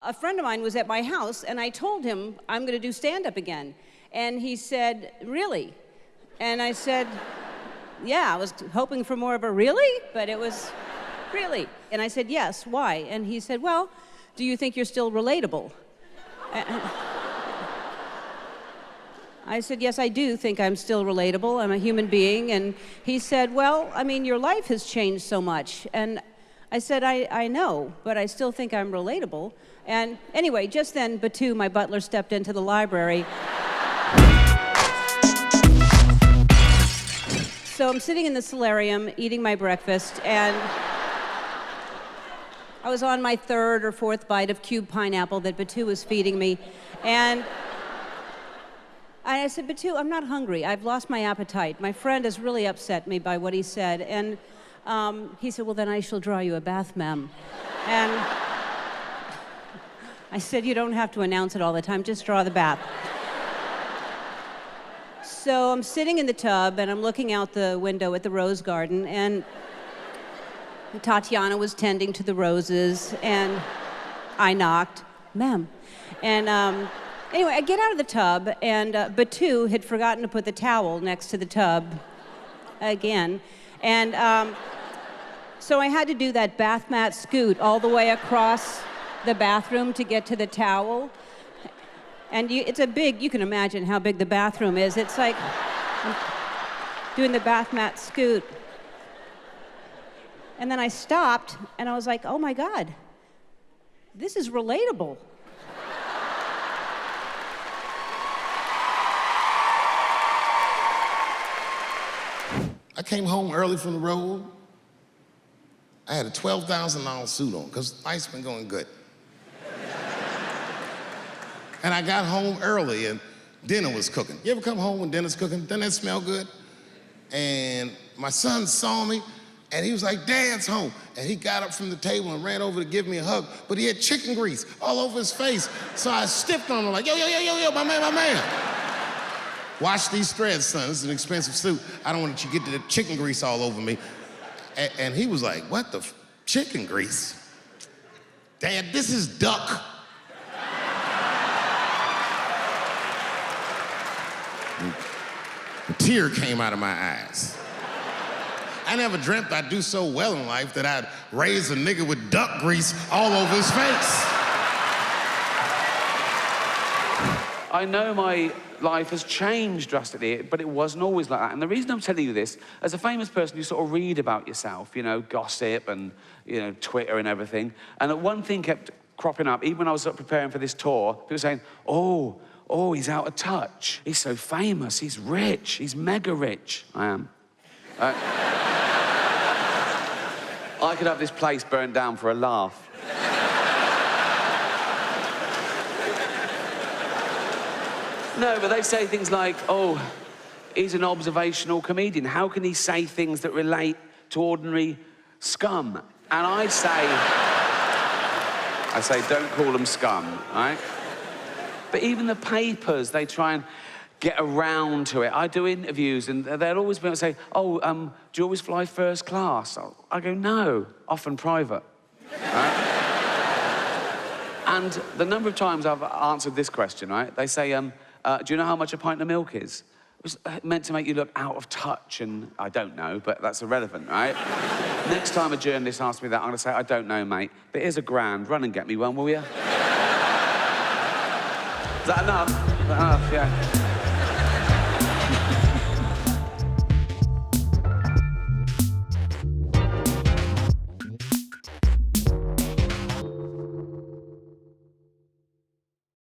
a friend of mine was at my house, and I told him I'm going to do stand-up again. And he said, really? And I said, yeah, I was hoping for more of a really, but it was really. And I said, yes, why? And he said, well, do you think you're still relatable? I said, yes, I do think I'm still relatable. I'm a human being. And he said, well, I mean, your life has changed so much. And I said, I know, but I still think I'm relatable. And anyway, just then, Batu, my butler, stepped into the library. So I'm sitting in the solarium, eating my breakfast, and I was on my third or fourth bite of cube pineapple that Batu was feeding me. And I said, Batu, I'm not hungry. I've lost my appetite. My friend has really upset me by what he said. And he said, well, then I shall draw you a bath, ma'am. And I said, you don't have to announce it all the time. Just draw the bath. So I'm sitting in the tub, and I'm looking out the window at the rose garden, and Tatiana was tending to the roses, and I knocked, ma'am. And anyway, I get out of the tub, and Batu had forgotten to put the towel next to the tub again. And so I had to do that bath mat scoot all the way across the bathroom to get to the towel. And it's a big, you can imagine how big the bathroom is. It's like I'm doing the bath mat scoot. And then I stopped, and I was like, oh my God, this is relatable. I came home early from the road. I had a $12,000 suit on, because life's been going good. And I got home early, and dinner was cooking. You ever come home when dinner's cooking? Doesn't that smell good? And my son saw me, and he was like, Dad's home. And he got up from the table and ran over to give me a hug, but he had chicken grease all over his face. So I stiffed on him like, yo, my man. Wash these threads, son. This is an expensive suit. I don't want you to get the chicken grease all over me. And he was like, what the chicken grease? Dad, this is duck. A tear came out of my eyes. I never dreamt I'd do so well in life that I'd raise a nigga with duck grease all over his face. I know my life has changed drastically, but it wasn't always like that. And the reason I'm telling you this, as a famous person, you sort of read about yourself, you know, gossip and, you know, Twitter and everything. And one thing kept cropping up, even when I was preparing for this tour, people saying, oh, he's out of touch. He's so famous, he's rich, he's mega rich. I am. I could have this place burned down for a laugh. No, but they say things like, oh, he's an observational comedian. How can he say things that relate to ordinary scum? And I say, don't call them scum, right? But even the papers, they try and get around to it. I do interviews, and they'll always be able to say, oh, do you always fly first class? I go, no, often private. Right? And the number of times I've answered this question, right? They say, do you know how much a pint of milk is? It was meant to make you look out of touch, and I don't know, but that's irrelevant, right? Next time a journalist asks me that, I'm gonna say, I don't know, mate, but here's £1,000. Run and get me one, will you? Is that enough? Is that enough? Yeah.